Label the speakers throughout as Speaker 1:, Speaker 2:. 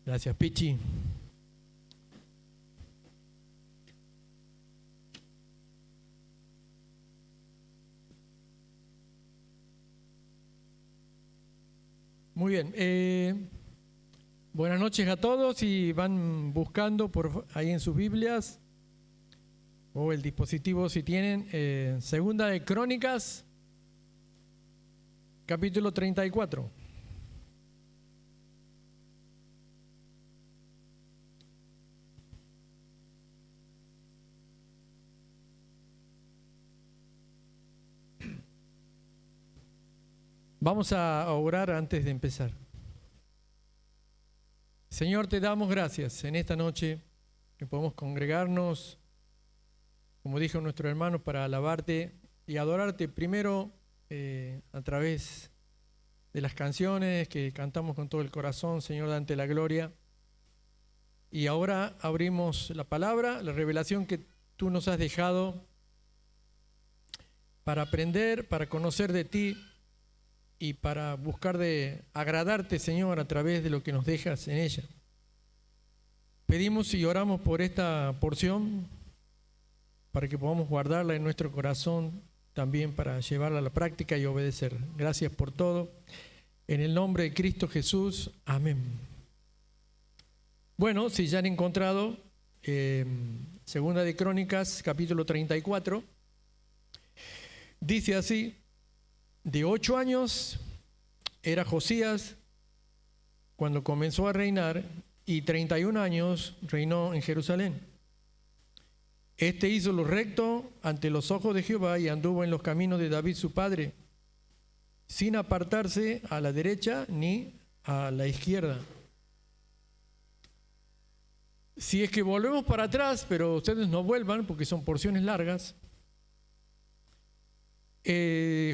Speaker 1: Gracias, Pichi. Muy bien. Buenas noches a todos y van buscando por ahí en sus Biblias o el dispositivo si tienen. Segunda de Crónicas, capítulo 34. Vamos a orar antes de empezar. Señor, te damos gracias en esta noche que podemos congregarnos, como dijo nuestro hermano, para alabarte y adorarte primero a través de las canciones que cantamos con todo el corazón, Señor, dante la gloria. Y ahora abrimos la palabra, la revelación que tú nos has dejado para aprender, para conocer de ti y para buscar de agradarte, Señor, a través de lo que nos dejas en ella. Pedimos y oramos por esta porción para que podamos guardarla en nuestro corazón, también para llevarla a la práctica y obedecer. Gracias por todo. En el nombre de Cristo Jesús. Amén. Bueno, si ya han encontrado Segunda de Crónicas, capítulo 34, dice así: de 8 años era Josías cuando comenzó a reinar, y 31 años reinó en Jerusalén. Este hizo lo recto ante los ojos de Jehová y anduvo en los caminos de David su padre, sin apartarse a la derecha ni a la izquierda. Si es que volvemos para atrás, pero ustedes no vuelvan porque son porciones largas.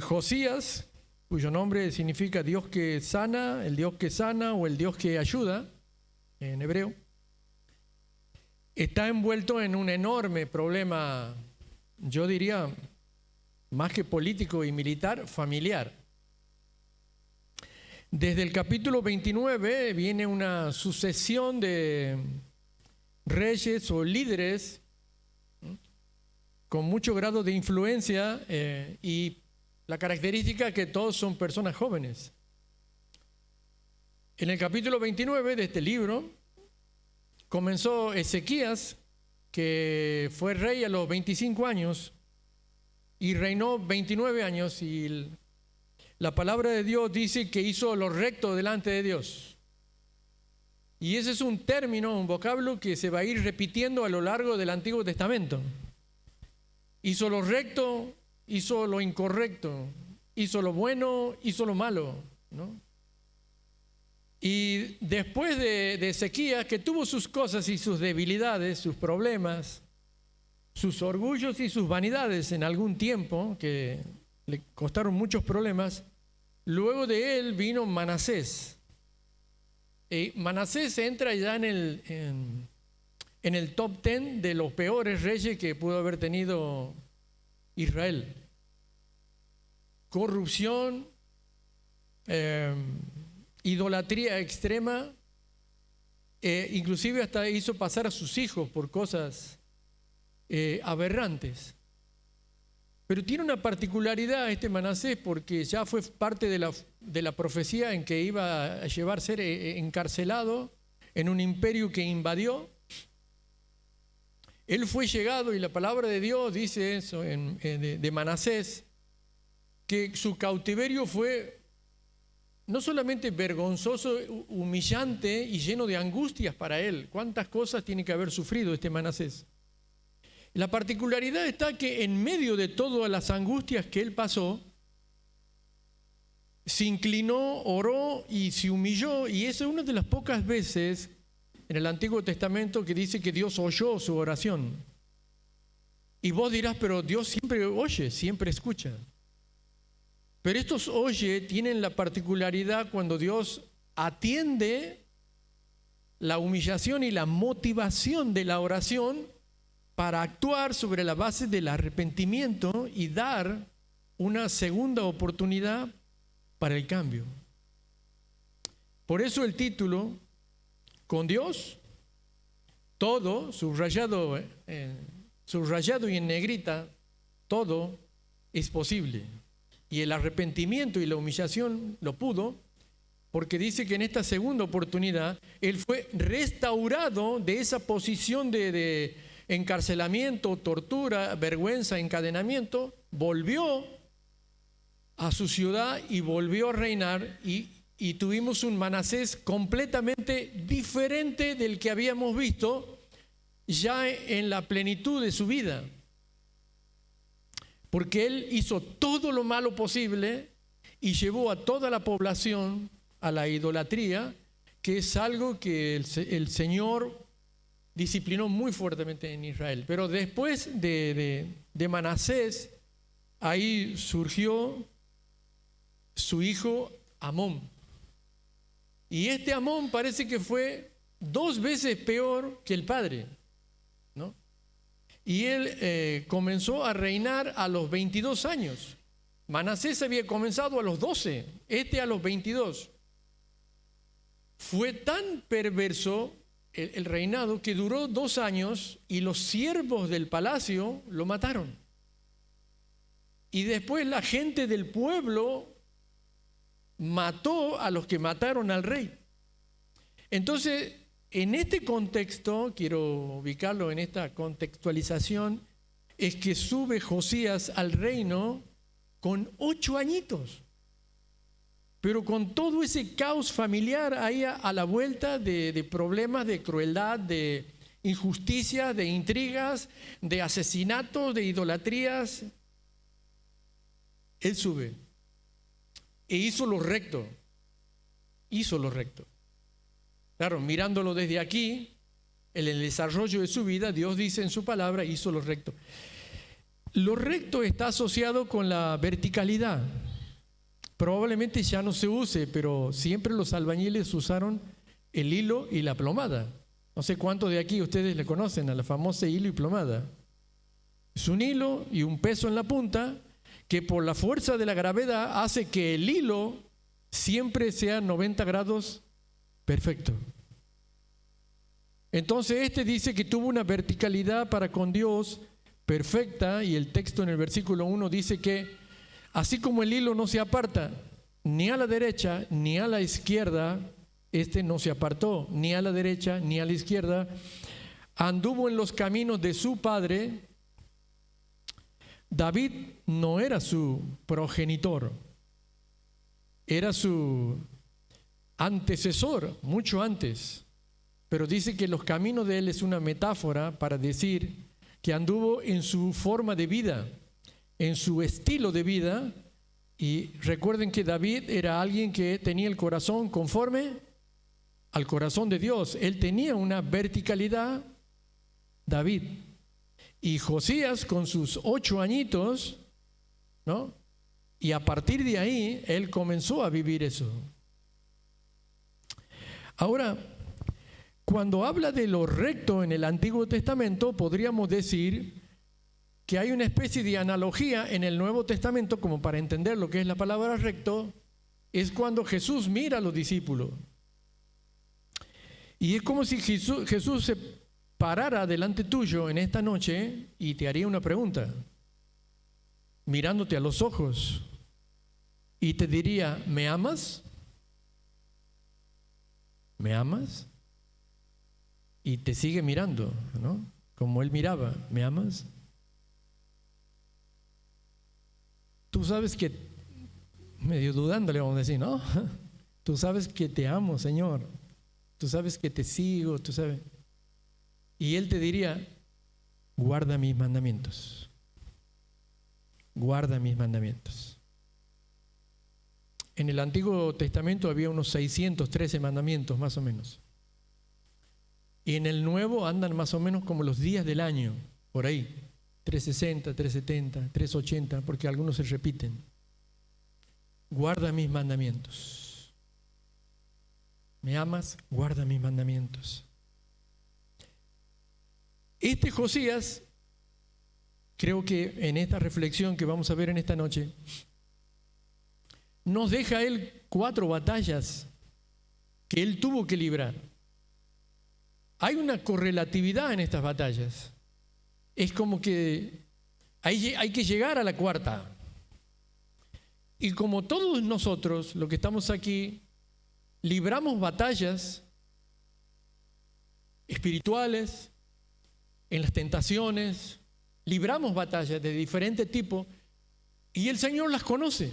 Speaker 1: Josías, cuyo nombre significa Dios que sana, el Dios que sana o el Dios que ayuda en hebreo, está envuelto en un enorme problema, yo diría, más que político y militar, familiar. Desde el capítulo 29 viene una sucesión de reyes o líderes con mucho grado de influencia y la característica que todos son personas jóvenes. En el capítulo 29 de este libro comenzó Ezequías, que fue rey a los 25 años y reinó 29 años, y la palabra de Dios dice que hizo lo recto delante de Dios. Y ese es un término, un vocablo que se va a ir repitiendo a lo largo del Antiguo Testamento. Hizo lo recto, hizo lo incorrecto, hizo lo bueno, hizo lo malo, ¿no? Y después de Ezequías, que tuvo sus cosas y sus debilidades, sus problemas, sus orgullos y sus vanidades en algún tiempo, que le costaron muchos problemas, luego de él vino Manasés. Y Manasés entra ya en el top 10 de los peores reyes que pudo haber tenido Israel. Corrupción, idolatría extrema, inclusive hasta hizo pasar a sus hijos por cosas aberrantes. Pero tiene una particularidad este Manasés, porque ya fue parte de la profecía en que iba a llevar ser encarcelado en un imperio que invadió. Él fue llegado, y la palabra de Dios dice eso de Manasés, que su cautiverio fue no solamente vergonzoso, humillante y lleno de angustias para él. ¿Cuántas cosas tiene que haber sufrido este Manasés? La particularidad está que en medio de todas las angustias que él pasó, se inclinó, oró y se humilló, y esa es una de las pocas veces en el Antiguo Testamento que dice que Dios oyó su oración. Y vos dirás, pero Dios siempre oye, siempre escucha. Pero estos oye tienen la particularidad cuando Dios atiende la humillación y la motivación de la oración para actuar sobre la base del arrepentimiento y dar una segunda oportunidad para el cambio. Por eso el título Con Dios, todo, subrayado y en negrita, todo es posible. Y el arrepentimiento y la humillación lo pudo, porque dice que en esta segunda oportunidad él fue restaurado de esa posición de encarcelamiento, tortura, vergüenza, encadenamiento, volvió a su ciudad y volvió a reinar, y tuvimos un Manasés completamente diferente del que habíamos visto ya en la plenitud de su vida, porque él hizo todo lo malo posible y llevó a toda la población a la idolatría, que es algo que el Señor disciplinó muy fuertemente en Israel. Pero después de Manasés, ahí surgió su hijo Amón. Y este Amón parece que fue 2 veces peor que el padre, ¿no? Y él comenzó a reinar a los 22 años. Manasés había comenzado a los 12, este a los 22. Fue tan perverso el reinado que duró 2 años y los siervos del palacio lo mataron. Y después la gente del pueblo mató a los que mataron al rey. Entonces, en este contexto, quiero ubicarlo en esta contextualización, es que sube Josías al reino con 8 añitos, pero con todo ese caos familiar ahí a la vuelta de problemas, de crueldad, de injusticia, de intrigas, de asesinatos, de idolatrías. Él sube e hizo lo recto, Claro, mirándolo desde aquí, en el desarrollo de su vida, Dios dice en su palabra, hizo lo recto. Lo recto está asociado con la verticalidad. Probablemente ya no se use, pero siempre los albañiles usaron el hilo y la plomada. No sé cuántos de aquí ustedes le conocen a la famosa hilo y plomada. Es un hilo y un peso en la punta que por la fuerza de la gravedad hace que el hilo siempre sea 90 grados perfecto. Entonces este dice que tuvo una verticalidad para con Dios perfecta, y el texto en el versículo 1 dice que así como el hilo no se aparta ni a la derecha ni a la izquierda, este no se apartó ni a la derecha ni a la izquierda, anduvo en los caminos de su padre. David no era su progenitor, era su antecesor, mucho antes. Pero dice que los caminos de él es una metáfora para decir que anduvo en su forma de vida, en su estilo de vida. Y recuerden que David era alguien que tenía el corazón conforme al corazón de Dios. Él tenía una verticalidad, David. Y Josías con sus 8 añitos, ¿no? Y a partir de ahí, él comenzó a vivir eso. Ahora, cuando habla de lo recto en el Antiguo Testamento, podríamos decir que hay una especie de analogía en el Nuevo Testamento, como para entender lo que es la palabra recto, es cuando Jesús mira a los discípulos. Y es como si Jesús se parara delante tuyo en esta noche y te haría una pregunta, mirándote a los ojos, y te diría: ¿me amas? ¿Me amas? Y te sigue mirando, ¿no? Como él miraba: ¿me amas? Tú sabes que, medio dudando le vamos a decir, ¿no? Tú sabes que te amo, Señor. Tú sabes que te sigo, tú sabes. Y él te diría: guarda mis mandamientos. Guarda mis mandamientos. En el Antiguo Testamento había unos 613 mandamientos, más o menos. Y en el Nuevo andan más o menos como los días del año, por ahí. 360, 370, 380, porque algunos se repiten. Guarda mis mandamientos. ¿Me amas? Guarda mis mandamientos. Este Josías, creo que en esta reflexión que vamos a ver en esta noche, nos deja él 4 batallas que él tuvo que librar. hay una correlatividad en estas batallas. Es como que hay que llegar a la cuarta. Y como todos nosotros, los que estamos aquí, libramos batallas espirituales, en las tentaciones, libramos batallas de diferente tipo y el Señor las conoce.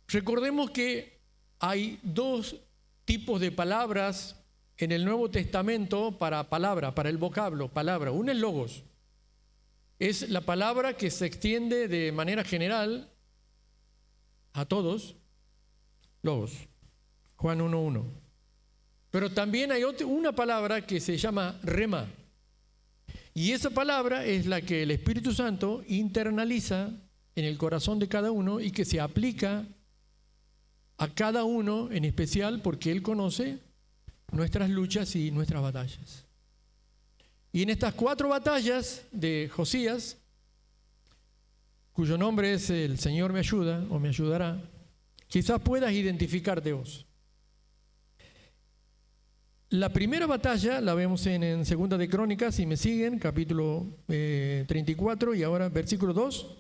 Speaker 1: Recordemos que hay dos tipos de palabras en el Nuevo Testamento para palabra, para el vocablo, palabra. Una es logos. Es la palabra que se extiende de manera general a todos. Logos. Juan 1:1. Pero también hay una palabra que se llama rema. Y esa palabra es la que el Espíritu Santo internaliza en el corazón de cada uno y que se aplica a cada uno en especial porque Él conoce nuestras luchas y nuestras batallas. Y en estas 4 batallas de Josías, cuyo nombre es El Señor me ayuda o me ayudará, quizás puedas identificarte vos. La primera batalla la vemos en Segunda de Crónicas, si me siguen, capítulo 34 y ahora versículo 2.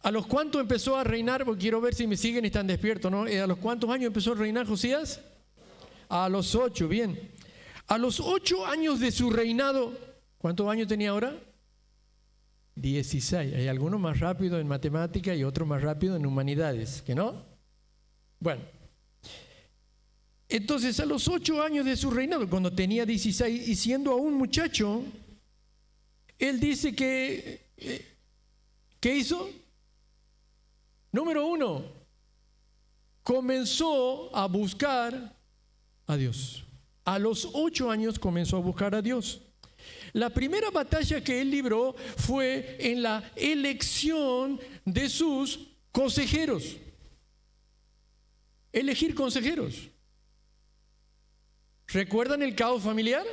Speaker 1: ¿A los cuántos empezó a reinar? Porque quiero ver si me siguen y están despiertos, ¿no? ¿A los cuántos años empezó a reinar Josías? A los 8, bien. A los 8 años de su reinado, ¿cuántos años tenía ahora? 16. Hay algunos más rápidos en matemática y otros más rápidos en humanidades, ¿que no? Bueno. Entonces, a los 8 años de su reinado, cuando tenía 16 y siendo aún muchacho, él dice que, ¿qué hizo? Número 1, comenzó a buscar a Dios. A los 8 años comenzó a buscar a Dios. La primera batalla que él libró fue en la elección de sus consejeros. Elegir consejeros. ¿Recuerdan el caos familiar?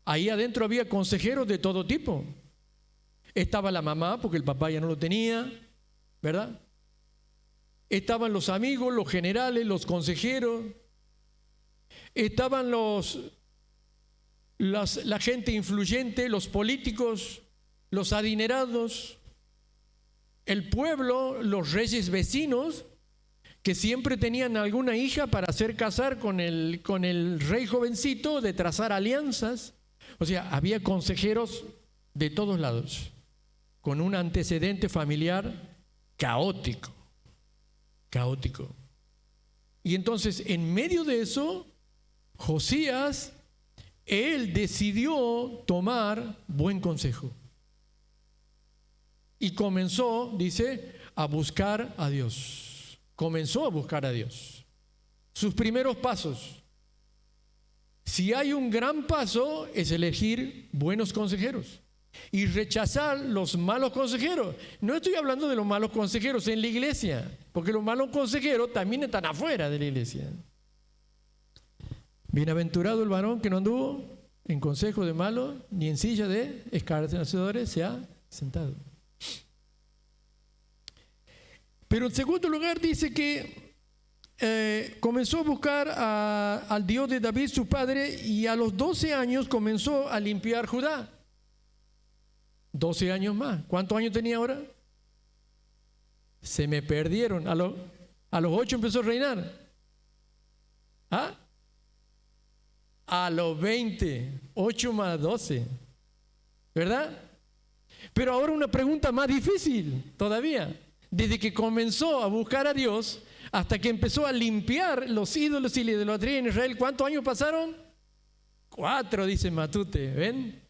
Speaker 1: Ahí adentro había consejeros de todo tipo. Estaba la mamá, porque el papá ya no lo tenía, ¿verdad? Estaban los amigos, los generales, los consejeros. Estaban la gente influyente, los políticos, los adinerados, el pueblo, los reyes vecinos, que siempre tenían alguna hija para hacer casar con el rey jovencito, de trazar alianzas. O sea, había consejeros de todos lados, con un antecedente familiar caótico. Y entonces, en medio de eso, Josías, él decidió tomar buen consejo. Y comenzó, dice, a buscar a Dios. Comenzó a buscar a Dios. Sus primeros pasos. Si hay un gran paso, es elegir buenos consejeros y rechazar los malos consejeros. No estoy hablando de los malos consejeros en la iglesia, porque los malos consejeros también están afuera de la iglesia. Bienaventurado el varón que no anduvo en consejo de malos, ni en silla de escarnecedores se ha sentado. Pero en segundo lugar dice que comenzó a buscar al Dios de David, su padre, y a los 12 años comenzó a limpiar Judá. 12 años más. ¿Cuántos años tenía ahora? Se me perdieron. A los 8 empezó a reinar. ¿Ah? A los 20. 8 más 12. ¿Verdad? Pero ahora una pregunta más difícil todavía. Desde que comenzó a buscar a Dios hasta que empezó a limpiar los ídolos y la idolatría en Israel, ¿cuántos años pasaron? 4, dice Matute. ¿Ven?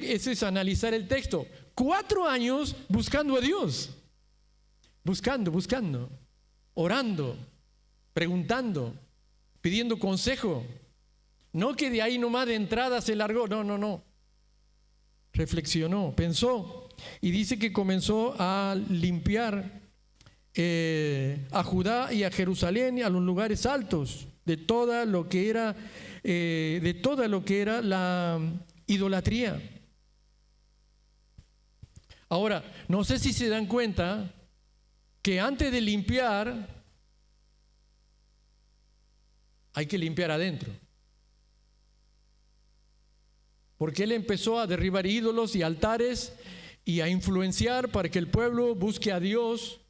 Speaker 1: Eso es analizar el texto. 4 años buscando a Dios. Buscando, orando, preguntando, pidiendo consejo. No que de ahí nomás de entrada se largó, no. Reflexionó, pensó y dice que comenzó a limpiar a Judá y a Jerusalén y a los lugares altos de todo lo que era la idolatría. Ahora, no sé si se dan cuenta que antes de limpiar hay que limpiar adentro. Porque él empezó a derribar ídolos y altares y a influenciar para que el pueblo busque a Dios.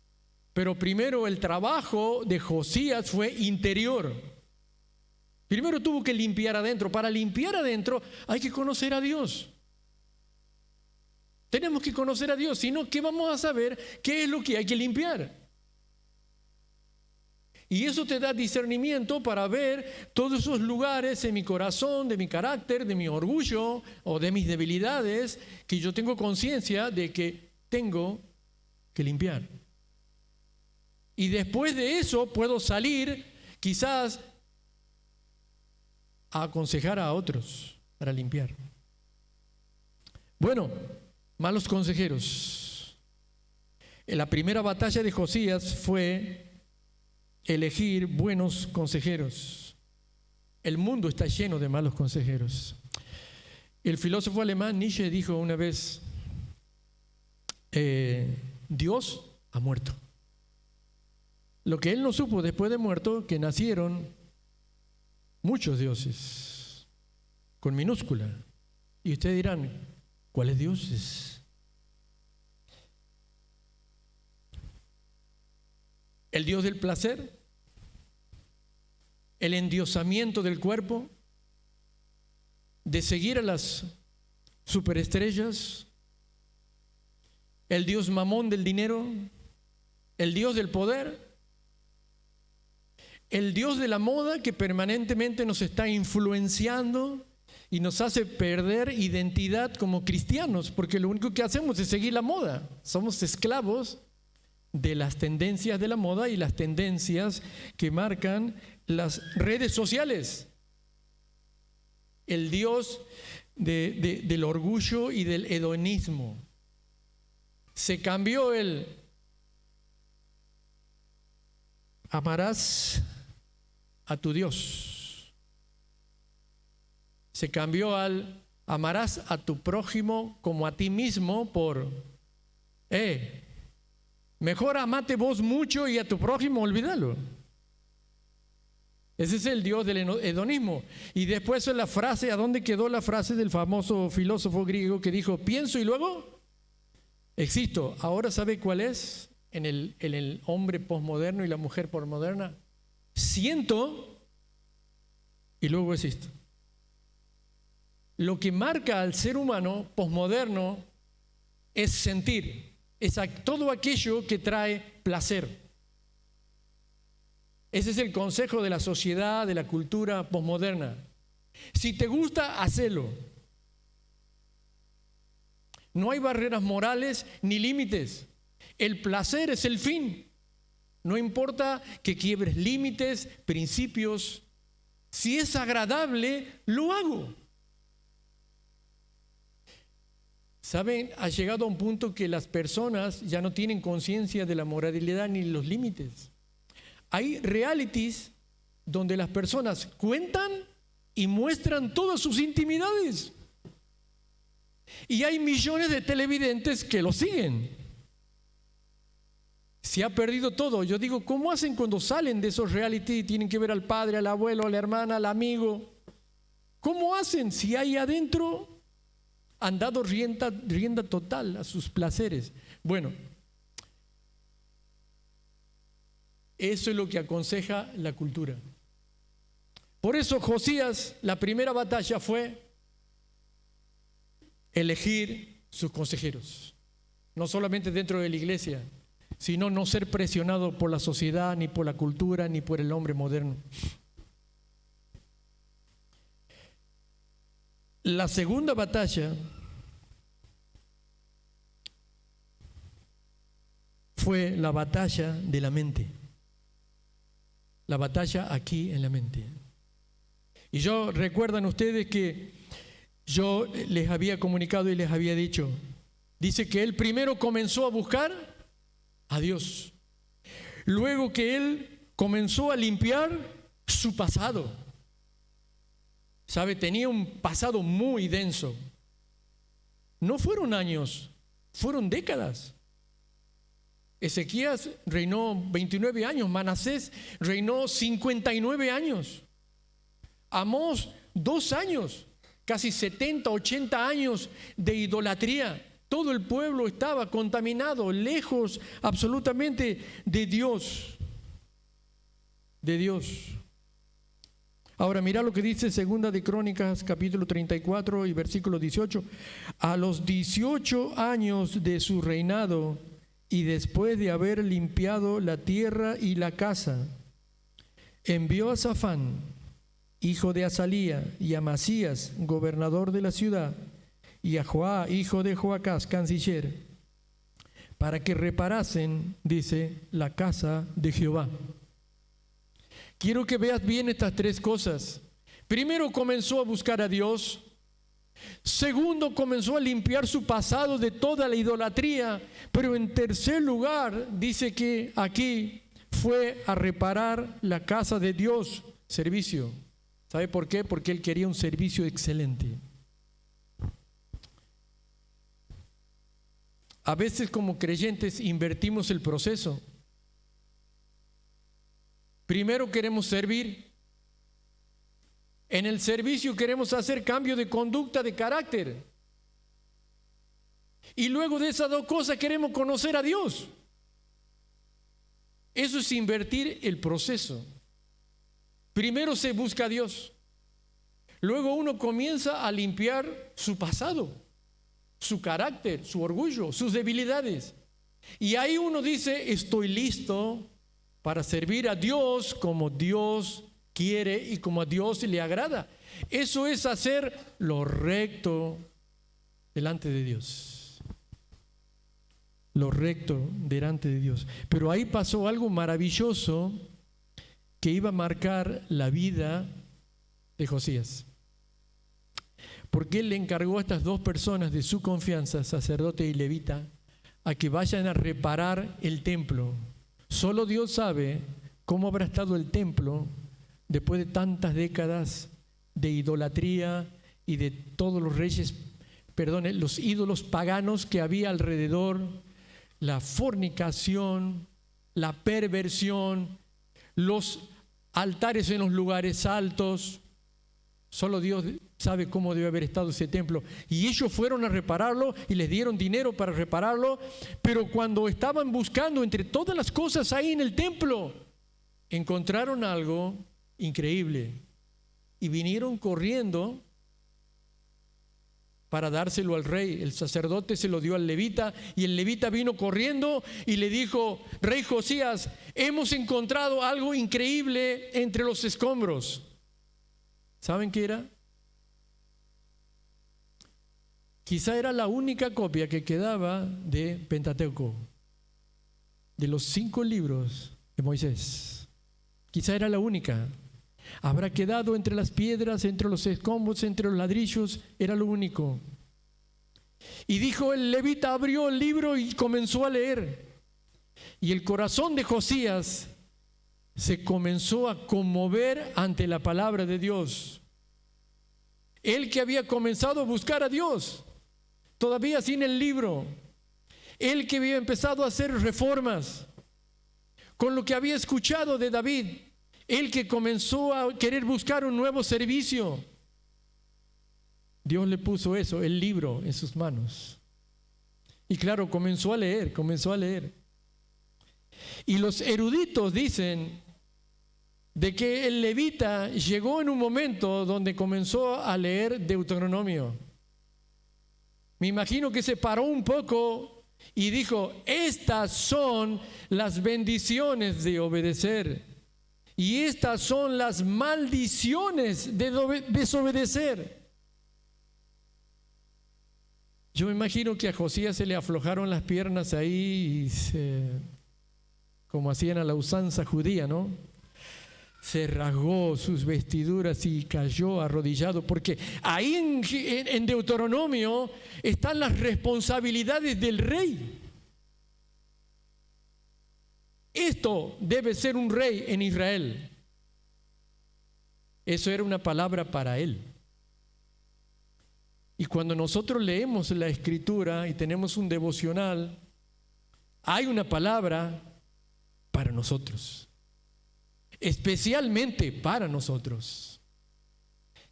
Speaker 1: Pero primero el trabajo de Josías fue interior. Primero tuvo que limpiar adentro. Para limpiar adentro hay que conocer a Dios. Tenemos que conocer a Dios, si no, ¿qué vamos a saber qué es lo que hay que limpiar? Y eso te da discernimiento para ver todos esos lugares en mi corazón, de mi carácter, de mi orgullo o de mis debilidades, que yo tengo conciencia de que tengo que limpiar. Y después de eso puedo salir quizás a aconsejar a otros para limpiar. Bueno, malos consejeros. La primera batalla de Josías fue elegir buenos consejeros. El mundo está lleno de malos consejeros. El filósofo alemán Nietzsche dijo una vez, Dios ha muerto. Lo que él no supo después de muerto, que nacieron muchos dioses, con minúscula. Y ustedes dirán, ¿cuáles dioses? El Dios del placer, el endiosamiento del cuerpo, de seguir a las superestrellas, el Dios mamón del dinero, el Dios del poder, el Dios de la moda que permanentemente nos está influenciando y nos hace perder identidad como cristianos, porque lo único que hacemos es seguir la moda. Somos esclavos de las tendencias de la moda y las tendencias que marcan las redes sociales. El Dios del orgullo y del hedonismo. Se cambió el amarás a tu Dios. Se cambió al amarás a tu prójimo como a ti mismo por mejor amate vos mucho y a tu prójimo olvídalo. Ese es el Dios del hedonismo. Y después la frase, ¿a dónde quedó la frase del famoso filósofo griego que dijo, pienso y luego existo? Ahora ¿sabe cuál es en el hombre posmoderno y la mujer posmoderna? Siento y luego existo. Lo que marca al ser humano posmoderno es sentir. Es todo aquello que trae placer. Ese es el consejo de la sociedad, de la cultura posmoderna. Si te gusta, hacelo. No hay barreras morales ni límites. El placer es el fin. No importa que quiebres límites, principios. Si es agradable, lo hago. ¿Saben? Ha llegado a un punto que las personas ya no tienen conciencia de la moralidad ni los límites. Hay realities donde las personas cuentan y muestran todas sus intimidades. Y hay millones de televidentes que lo siguen. Se ha perdido todo. Yo digo, ¿cómo hacen cuando salen de esos reality y tienen que ver al padre, al abuelo, a la hermana, al amigo? ¿Cómo hacen si ahí adentro han dado rienda total a sus placeres? Bueno, eso es lo que aconseja la cultura. Por eso Josías, la primera batalla fue elegir sus consejeros. No solamente dentro de la iglesia, sino no ser presionado por la sociedad, ni por la cultura, ni por el hombre moderno. La segunda batalla fue la batalla de la mente. La batalla aquí en la mente. Y recuerdan ustedes que yo les había comunicado y les había dicho, dice que él primero comenzó a buscar a Dios. Luego que él comenzó a limpiar su pasado. ¿Sabe? Tenía un pasado muy denso. No fueron años, fueron décadas. Ezequías reinó 29 años, Manasés reinó 59 años. Amós, 2 años, casi 70, 80 años de idolatría. Todo el pueblo estaba contaminado, lejos absolutamente de Dios. De Dios. Ahora mira lo que dice Segunda de Crónicas, capítulo 34 y versículo 18. A los 18 años de su reinado y después de haber limpiado la tierra y la casa, envió a Safán, hijo de Azalía, y a Masías, gobernador de la ciudad, y a Joá, hijo de Joacás, canciller, para que reparasen, dice, la casa de Jehová. Quiero que veas bien estas 3 cosas. Primero, comenzó a buscar a Dios. Segundo, comenzó a limpiar su pasado de toda la idolatría. Pero en tercer lugar, dice que aquí fue a reparar la casa de Dios, servicio. ¿Sabe por qué? Porque él quería un servicio excelente. A veces como creyentes invertimos el proceso. Primero queremos servir. En el servicio queremos hacer cambio de conducta, de carácter. Y luego de esas 2 cosas queremos conocer a Dios. Eso es invertir el proceso. Primero se busca a Dios. Luego uno comienza a limpiar su pasado, su carácter, su orgullo, sus debilidades. Y ahí uno dice, estoy listo para servir a Dios como Dios quiere y como a Dios le agrada. Eso es hacer lo recto delante de Dios. Lo recto delante de Dios. Pero ahí pasó algo maravilloso que iba a marcar la vida de Josías. Porque él le encargó a estas 2 personas de su confianza, sacerdote y levita, a que vayan a reparar el templo. Solo Dios sabe cómo habrá estado el templo después de tantas décadas de idolatría y de todos los los ídolos paganos que había alrededor, la fornicación, la perversión, los altares en los lugares altos. Solo Dios sabe cómo debe haber estado ese templo. Y ellos fueron a repararlo y les dieron dinero para repararlo. Pero cuando estaban buscando entre todas las cosas ahí en el templo, encontraron algo increíble. Y vinieron corriendo para dárselo al rey. El sacerdote se lo dio al levita y el levita vino corriendo y le dijo: Rey Josías, hemos encontrado algo increíble entre los escombros. ¿Saben qué era? Quizá era la única copia que quedaba de Pentateuco, de los 5 libros de Moisés. Quizá era la única. Habrá quedado entre las piedras, entre los escombros, entre los ladrillos, era lo único. Y dijo el levita, abrió el libro y comenzó a leer. Y el corazón de Josías se comenzó a conmover ante la palabra de Dios. Él que había comenzado a buscar a Dios, todavía sin el libro. Él que había empezado a hacer reformas con lo que había escuchado de David. Él que comenzó a querer buscar un nuevo servicio. Dios le puso eso, el libro, en sus manos. Y claro, comenzó a leer. Y los eruditos dicen de que el levita llegó en un momento donde comenzó a leer Deuteronomio. Me imagino que se paró un poco y dijo: estas son las bendiciones de obedecer y estas son las maldiciones de desobedecer. Yo me imagino que a Josías se le aflojaron las piernas ahí, como hacían a la usanza judía, ¿no? Se rasgó sus vestiduras y cayó arrodillado, porque ahí en Deuteronomio están las responsabilidades del rey. Esto debe ser un rey en Israel. Eso era una palabra para él. Y cuando nosotros leemos la Escritura y tenemos un devocional, hay una palabra para nosotros, especialmente para nosotros.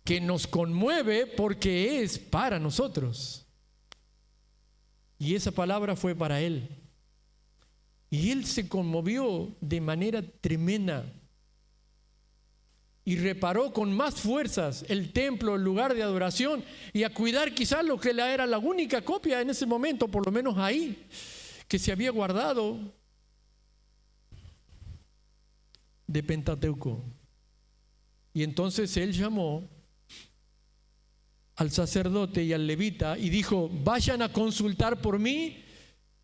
Speaker 1: que nos conmueve porque es para nosotros. Y esa palabra fue para él. Y él se conmovió de manera tremenda y reparó con más fuerzas el templo, el lugar de adoración, y a cuidar quizás lo que era la única copia en ese momento, por lo menos ahí, que se había guardado de Pentateuco. Y entonces él llamó al sacerdote y al levita y dijo: vayan a consultar por mí,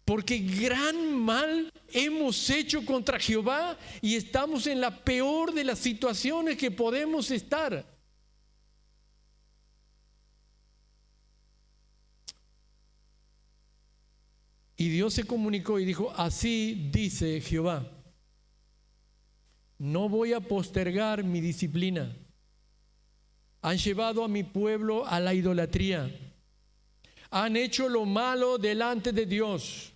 Speaker 1: porque gran mal hemos hecho contra Jehová y estamos en la peor de las situaciones que podemos estar. Y Dios se comunicó y dijo: así dice Jehová, no voy a postergar mi disciplina. Han llevado a mi pueblo a la idolatría. Han hecho lo malo delante de Dios.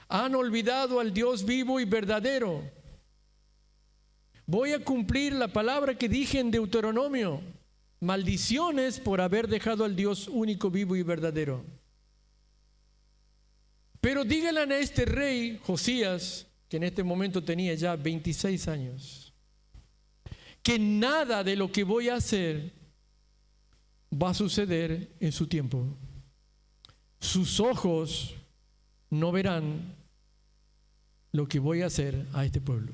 Speaker 1: Han olvidado al Dios vivo y verdadero. Voy a cumplir la palabra que dije en Deuteronomio: maldiciones por haber dejado al Dios único, vivo y verdadero. Pero díganle a este rey Josías, que en este momento tenía ya 26 años, que nada de lo que voy a hacer va a suceder en su tiempo. Sus ojos no verán lo que voy a hacer a este pueblo.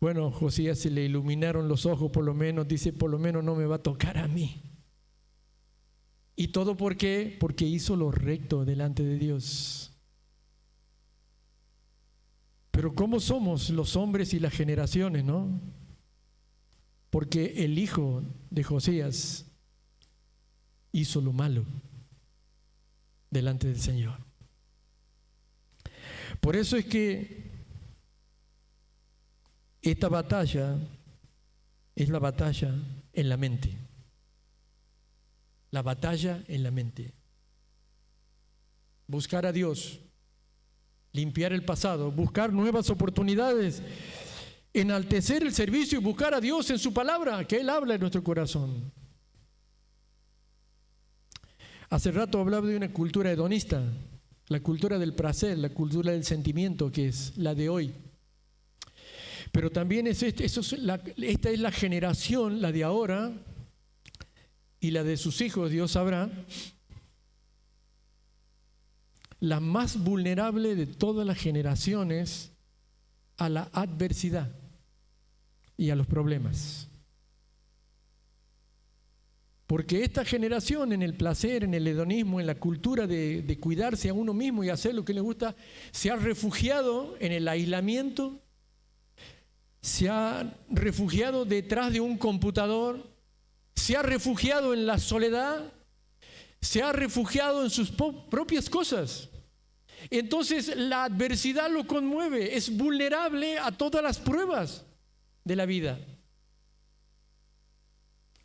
Speaker 1: Bueno, Josías se le iluminaron los ojos, por lo menos, dice, por lo menos no me va a tocar a mí. ¿Y todo por qué? Porque hizo lo recto delante de Dios. Pero ¿cómo somos los hombres y las generaciones, no? Porque el hijo de Josías hizo lo malo delante del Señor. Por eso es que esta batalla es la batalla en la mente. La batalla en la mente. Buscar a Dios, limpiar el pasado, buscar nuevas oportunidades, enaltecer el servicio y buscar a Dios en su palabra, que Él habla en nuestro corazón. Hace rato hablaba de una cultura hedonista, la cultura del placer, la cultura del sentimiento, que es la de hoy. Pero también esta es la generación, la de ahora, y la de sus hijos, Dios sabrá, la más vulnerable de todas las generaciones a la adversidad y a los problemas. Porque esta generación, en el placer, en el hedonismo, en la cultura de cuidarse a uno mismo y hacer lo que le gusta, se ha refugiado en el aislamiento, se ha refugiado detrás de un computador, se ha refugiado en la soledad, se ha refugiado en sus propias cosas. Entonces la adversidad lo conmueve, es vulnerable a todas las pruebas de la vida.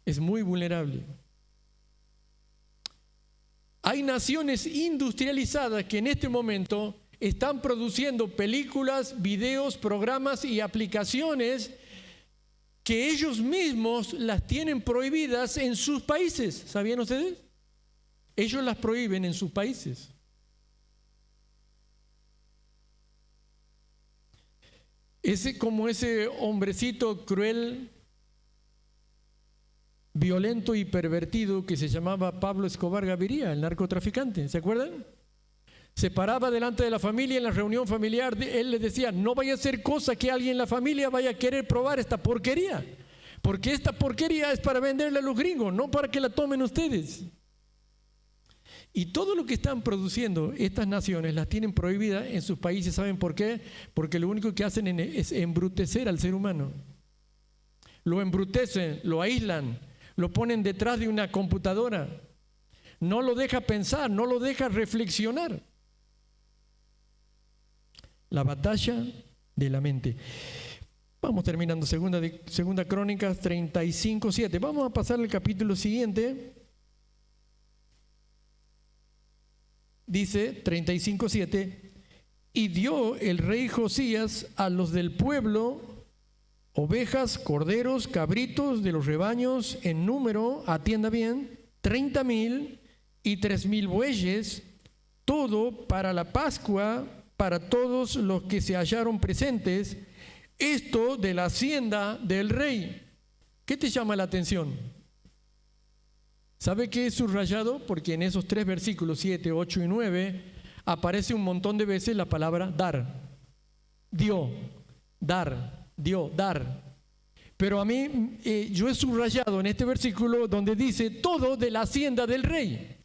Speaker 1: Es muy vulnerable. Hay naciones industrializadas que en este momento están produciendo películas, videos, programas y aplicaciones que ellos mismos las tienen prohibidas en sus países. ¿Sabían ustedes? Ellos las prohíben en sus países. Como ese hombrecito cruel, violento y pervertido que se llamaba Pablo Escobar Gaviria, el narcotraficante, ¿se acuerdan? Se paraba delante de la familia en la reunión familiar, él les decía: no vaya a ser cosa que alguien en la familia vaya a querer probar esta porquería, porque esta porquería es para venderle a los gringos, no para que la tomen ustedes. Y todo lo que están produciendo estas naciones las tienen prohibidas en sus países. ¿Saben por qué? Porque lo único que hacen es embrutecer al ser humano. Lo embrutecen, lo aíslan, lo ponen detrás de una computadora. No lo deja pensar, no lo deja reflexionar. La batalla de la mente. Vamos terminando, segunda Crónicas 35:7. Vamos a pasar al capítulo siguiente. Dice 35:7: y dio el rey Josías a los del pueblo ovejas, corderos, cabritos de los rebaños en número, atienda bien, 30,000 y 3,000 bueyes, todo para la Pascua, para todos los que se hallaron presentes, esto de la hacienda del rey. ¿Qué te llama la atención? ¿Sabe qué es subrayado? Porque en esos 3 versículos, 7, 8 y 9, aparece un montón de veces la palabra dar. Dio, dar, dio, dar. Pero a mí, yo he subrayado en este versículo donde dice todo de la hacienda del rey.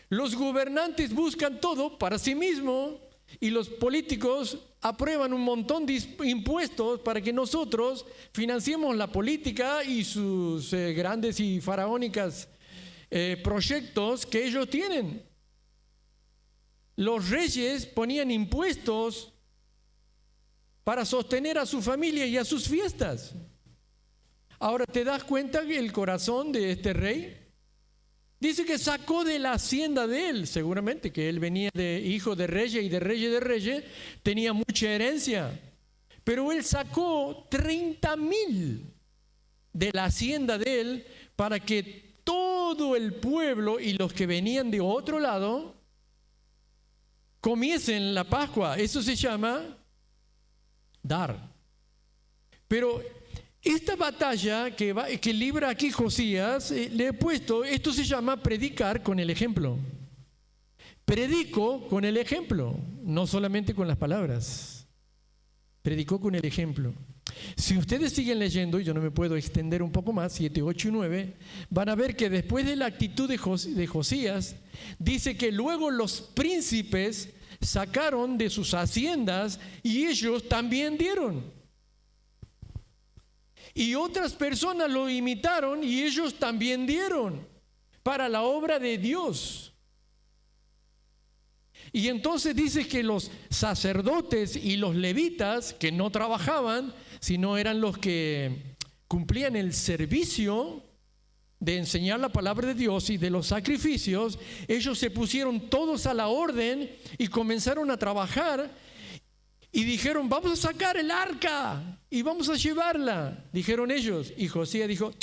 Speaker 1: Los gobernantes buscan todo para sí mismos y los políticos aprueban un montón de impuestos para que nosotros financiemos la política y sus grandes y faraónicas proyectos que ellos tienen. Los reyes ponían impuestos para sostener a su familia y a sus fiestas. Ahora, ¿te das cuenta que el corazón de este rey? Dice que sacó de la hacienda de él, seguramente que él venía de hijo de reyes y de reyes, tenía mucha herencia, pero él sacó 30,000 de la hacienda de él para que todo el pueblo y los que venían de otro lado comiesen la Pascua. Eso se llama dar. Pero esta batalla que libra aquí Josías, le he puesto, esto se llama predicar con el ejemplo. Predico con el ejemplo, no solamente con las palabras. Predicó con el ejemplo. Si ustedes siguen leyendo, y yo no me puedo extender un poco más, 7, 8 y 9, van a ver que después de la actitud de Josías, dice que luego los príncipes sacaron de sus haciendas y ellos también dieron. Y otras personas lo imitaron y ellos también dieron para la obra de Dios. Y entonces dice que los sacerdotes y los levitas, que no trabajaban, sino eran los que cumplían el servicio de enseñar la palabra de Dios y de los sacrificios, ellos se pusieron todos a la orden y comenzaron a trabajar. Y dijeron, vamos a sacar el arca y vamos a llevarla, dijeron ellos. Y Josías dijo,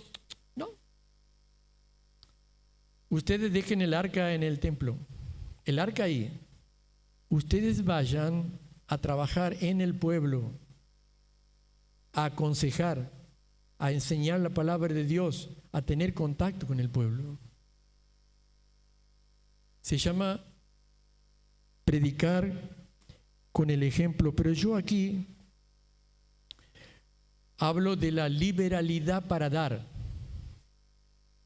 Speaker 1: no, ustedes dejen el arca en el templo, el arca ahí. Ustedes vayan a trabajar en el pueblo, a aconsejar, a enseñar la palabra de Dios, a tener contacto con el pueblo. Se llama predicar con el ejemplo, pero yo aquí hablo de la liberalidad para dar,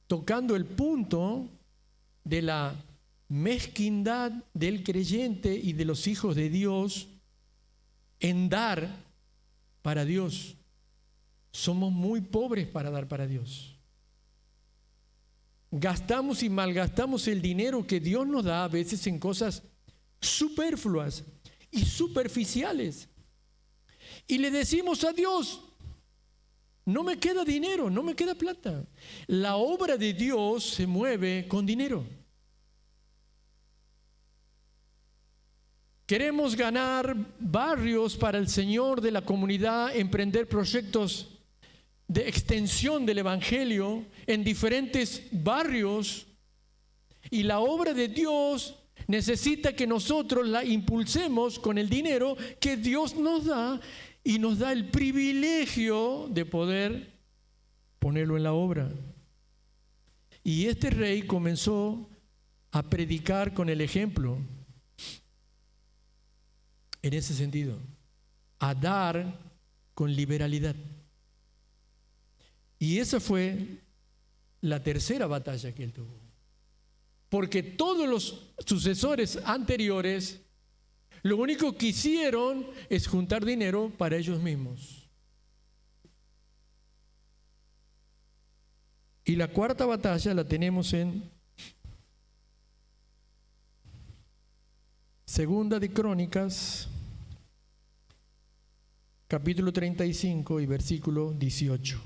Speaker 1: tocando el punto de la mezquindad del creyente y de los hijos de Dios en dar para Dios. Somos muy pobres para dar para Dios. Gastamos y malgastamos el dinero que Dios nos da a veces en cosas superfluas y superficiales. Y le decimos a Dios, no me queda dinero, no me queda plata. La obra de Dios se mueve con dinero. Queremos ganar barrios para el Señor de la comunidad, emprender proyectos de extensión del Evangelio en diferentes barrios, y la obra de Dios necesita que nosotros la impulsemos con el dinero que Dios nos da, y nos da el privilegio de poder ponerlo en la obra. Y este rey comenzó a predicar con el ejemplo, en ese sentido, a dar con liberalidad. Y esa fue la tercera batalla que él tuvo. Porque todos los sucesores anteriores, lo único que hicieron es juntar dinero para ellos mismos. Y la cuarta batalla la tenemos en Segunda de Crónicas, capítulo 35 y versículo 18.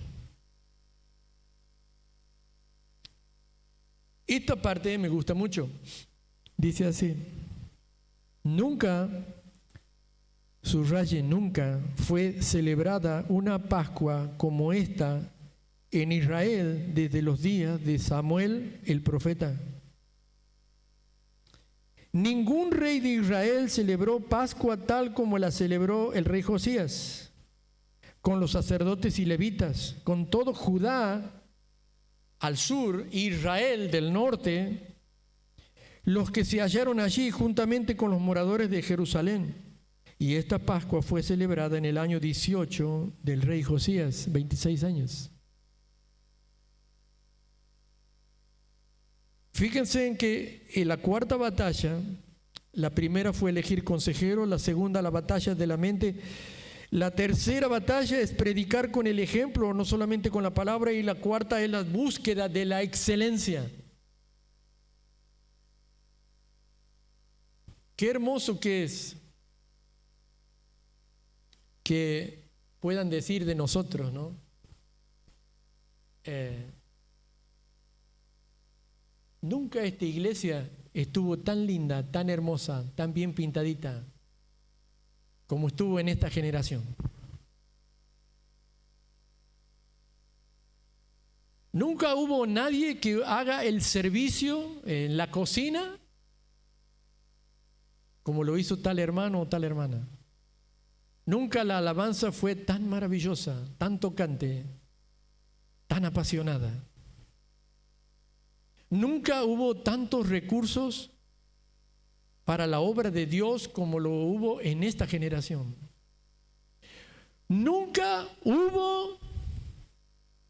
Speaker 1: Esta parte me gusta mucho. Dice así: nunca subraye, nunca fue celebrada una Pascua como esta en Israel desde los días de Samuel el profeta. Ningún rey de Israel celebró Pascua tal como la celebró el rey Josías, con los sacerdotes y levitas, con todo Judá al sur, Israel del norte, los que se hallaron allí juntamente con los moradores de Jerusalén. Y esta Pascua fue celebrada en el año 18 del rey Josías, 26 años. Fíjense en que en la cuarta batalla, la primera fue elegir consejero, la segunda la batalla de la mente, la tercera batalla es predicar con el ejemplo, no solamente con la palabra, y la cuarta es la búsqueda de la excelencia. Qué hermoso que es que puedan decir de nosotros, ¿no? Nunca esta iglesia estuvo tan linda, tan hermosa, tan bien pintadita como estuvo en esta generación. Nunca hubo nadie que haga el servicio en la cocina como lo hizo tal hermano o tal hermana. Nunca la alabanza fue tan maravillosa, tan tocante, tan apasionada. Nunca hubo tantos recursos para la obra de Dios como lo hubo en esta generación. Nunca hubo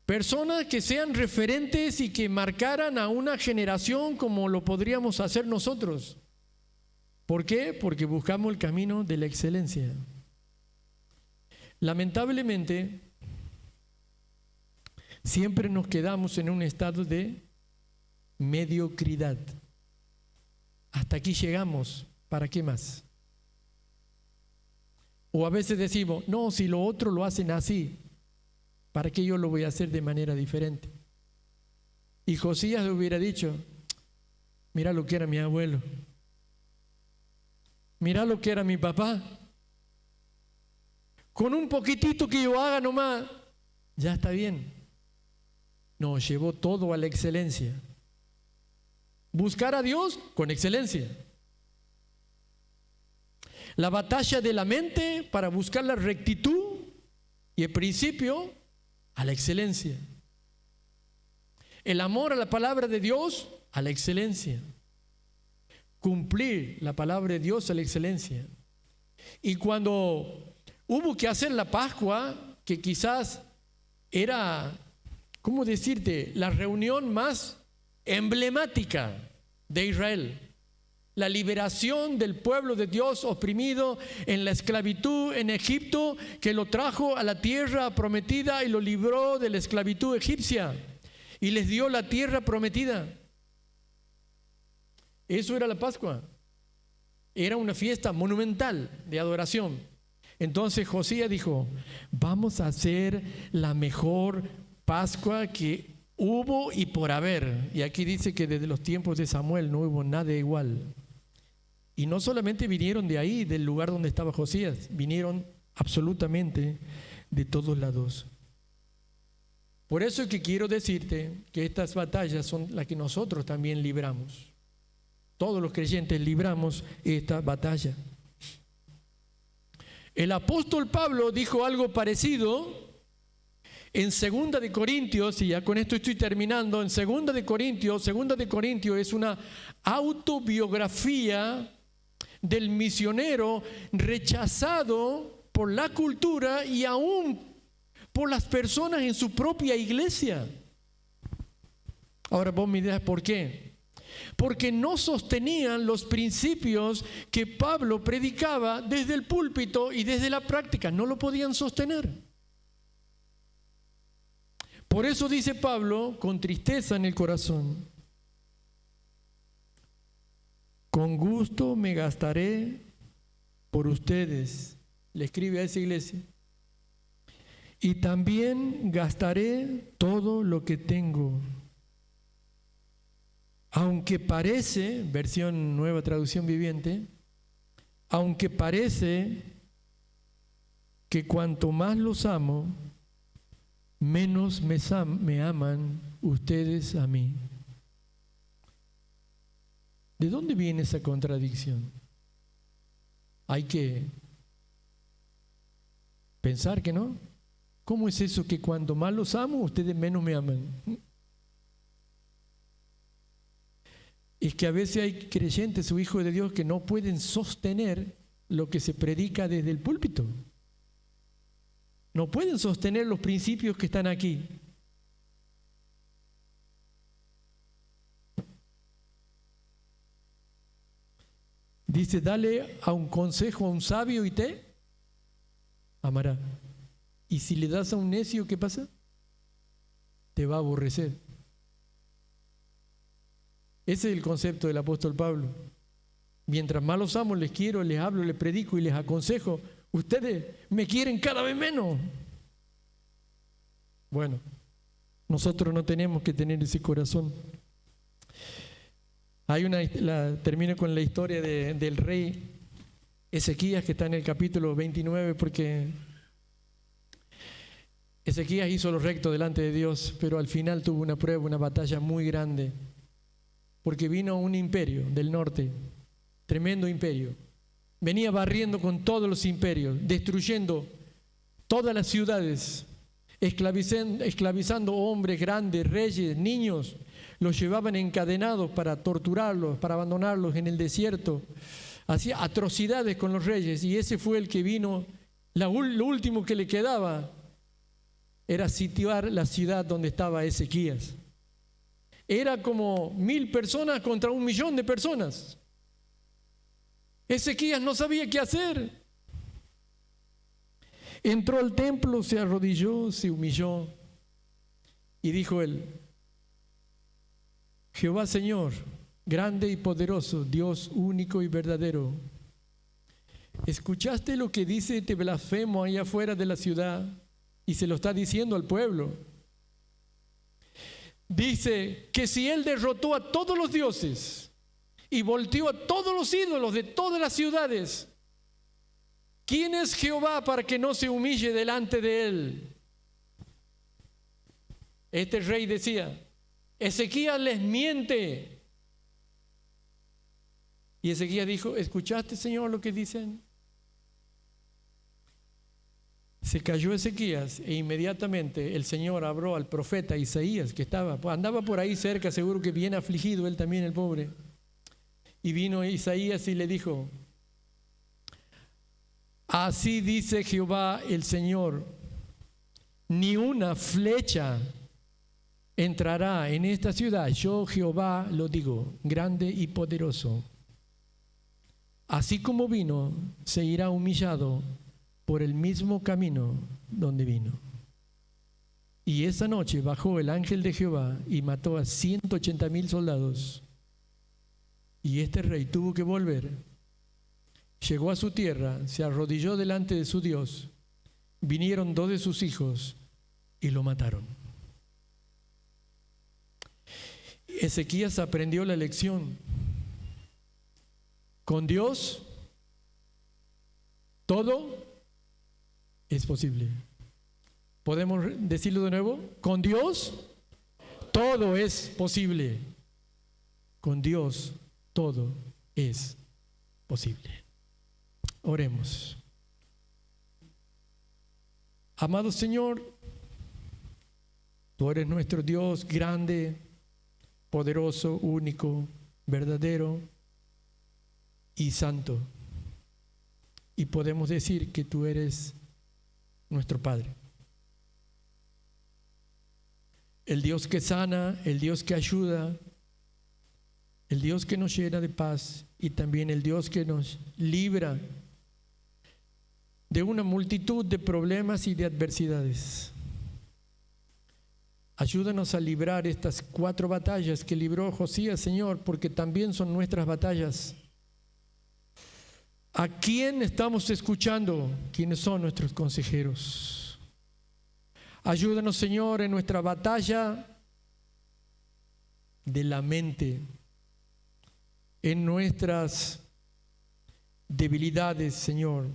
Speaker 1: personas que sean referentes y que marcaran a una generación como lo podríamos hacer nosotros. ¿Por qué? Porque buscamos el camino de la excelencia. Lamentablemente, siempre nos quedamos en un estado de mediocridad. Hasta aquí llegamos, ¿para qué más? O a veces decimos, no, si lo otro lo hacen así, ¿para qué yo lo voy a hacer de manera diferente? Y Josías le hubiera dicho, mira lo que era mi abuelo, mira lo que era mi papá, con un poquitito que yo haga nomás, ya está bien. No, llevó todo a la excelencia. Buscar a Dios con excelencia. La batalla de la mente para buscar la rectitud y el principio a la excelencia. El amor a la palabra de Dios a la excelencia. Cumplir la palabra de Dios a la excelencia. Y cuando hubo que hacer la Pascua, que quizás era, ¿cómo decirte?, la reunión más emblemática de Israel, la liberación del pueblo de Dios oprimido en la esclavitud en Egipto, que lo trajo a la tierra prometida y lo libró de la esclavitud egipcia y les dio la tierra prometida. Eso era la Pascua. Era una fiesta monumental de adoración. Entonces Josías dijo, vamos a hacer la mejor Pascua que hubo y por haber. Y aquí dice que desde los tiempos de Samuel no hubo nada igual. Y no solamente vinieron de ahí, del lugar donde estaba Josías, vinieron absolutamente de todos lados. Por eso es que quiero decirte que estas batallas son las que nosotros también libramos. Todos los creyentes libramos esta batalla. El apóstol Pablo dijo algo parecido en 2 de Corintios, y ya con esto estoy terminando. En 2 de Corintios es una autobiografía del misionero rechazado por la cultura y aún por las personas en su propia iglesia. Ahora vos me dirás, ¿por qué? Porque no sostenían los principios que Pablo predicaba desde el púlpito y desde la práctica, no lo podían sostener. Por eso dice Pablo, con tristeza en el corazón, con gusto me gastaré por ustedes, le escribe a esa iglesia, y también gastaré todo lo que tengo. Aunque parece, versión Nueva Traducción Viviente, aunque parece que cuanto más los amo, menos me aman ustedes a mí. ¿De dónde viene esa contradicción? Hay que pensar que no. ¿Cómo es eso que cuando más los amo, ustedes menos me aman? Es que a veces hay creyentes o hijos de Dios que no pueden sostener lo que se predica desde el púlpito. No pueden sostener los principios que están aquí. Dice, dale a un consejo a un sabio y te amará. Y si le das a un necio, ¿qué pasa? Te va a aborrecer. Ese es el concepto del apóstol Pablo. Mientras más los amo, les quiero, les hablo, les predico y les aconsejo, ustedes me quieren cada vez menos. Bueno, nosotros no tenemos que tener ese corazón. Termino con la historia del rey Ezequías, que está en el capítulo 29, porque Ezequías hizo lo recto delante de Dios, pero al final tuvo una prueba, una batalla muy grande, porque vino un imperio del norte, tremendo imperio. Venía barriendo con todos los imperios, destruyendo todas las ciudades, esclavizando hombres grandes, reyes, niños. Los llevaban encadenados para torturarlos, para abandonarlos en el desierto. Hacía atrocidades con los reyes, y ese fue el que vino. Lo último que le quedaba era sitiar la ciudad donde estaba Ezequías. Era como 1000 personas contra 1 millón de personas. Ezequías no sabía qué hacer. Entró al templo, se arrodilló, se humilló y dijo él: Jehová Señor, grande y poderoso, Dios único y verdadero, ¿escuchaste lo que dice este blasfemo allá afuera de la ciudad? Y se lo está diciendo al pueblo. Dice que si él derrotó a todos los dioses y volteó a todos los ídolos de todas las ciudades, ¿quién es Jehová para que no se humille delante de él? Este rey decía: Ezequías les miente. Y Ezequías dijo: ¿escuchaste, Señor, lo que dicen? Se cayó Ezequías e inmediatamente el Señor habló al profeta Isaías, que andaba por ahí cerca, seguro que bien afligido, él también, el pobre. Y vino Isaías y le dijo: así dice Jehová el Señor, ni una flecha entrará en esta ciudad. Yo, Jehová, lo digo, grande y poderoso. Así como vino, se irá humillado por el mismo camino donde vino. Y esa noche bajó el ángel de Jehová y mató a 180,000 soldados. Y este rey tuvo que volver. Llegó a su tierra, se arrodilló delante de su Dios. Vinieron 2 de sus hijos y lo mataron. Ezequías aprendió la lección. Con Dios todo es posible. ¿Podemos decirlo de nuevo? Con Dios todo es posible. Con Dios todo es posible. Oremos. Amado Señor, tú eres nuestro Dios grande, poderoso, único, verdadero y santo. Y podemos decir que tú eres nuestro Padre. El Dios que sana, el Dios que ayuda, el Dios que nos llena de paz y también el Dios que nos libra de una multitud de problemas y de adversidades. Ayúdanos a librar estas 4 batallas que libró Josías, Señor, porque también son nuestras batallas. ¿A quién estamos escuchando? ¿Quiénes son nuestros consejeros? Ayúdanos, Señor, en nuestra batalla de la mente, en nuestras debilidades, Señor.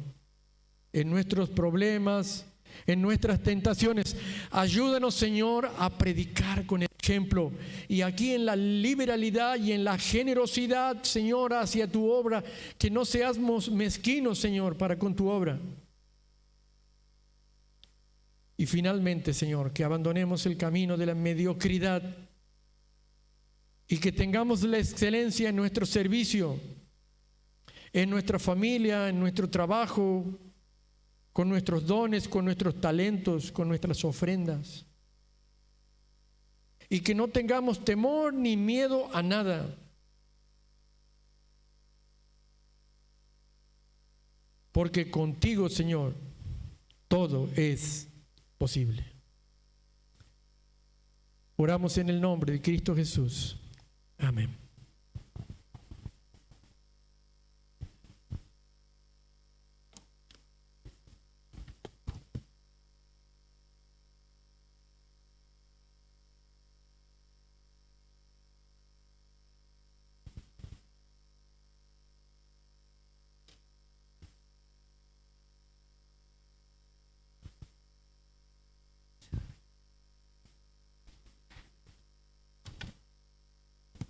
Speaker 1: en nuestros problemas, en nuestras tentaciones. Ayúdanos, Señor, a predicar con el ejemplo. Y aquí en la liberalidad y en la generosidad, Señor, hacia tu obra, que no seamos mezquinos, Señor, para con tu obra. Y finalmente, Señor, que abandonemos el camino de la mediocridad y que tengamos la excelencia en nuestro servicio, en nuestra familia, en nuestro trabajo, con nuestros dones, con nuestros talentos, con nuestras ofrendas. Y que no tengamos temor ni miedo a nada. Porque contigo, Señor, todo es posible. Oramos en el nombre de Cristo Jesús. Amén.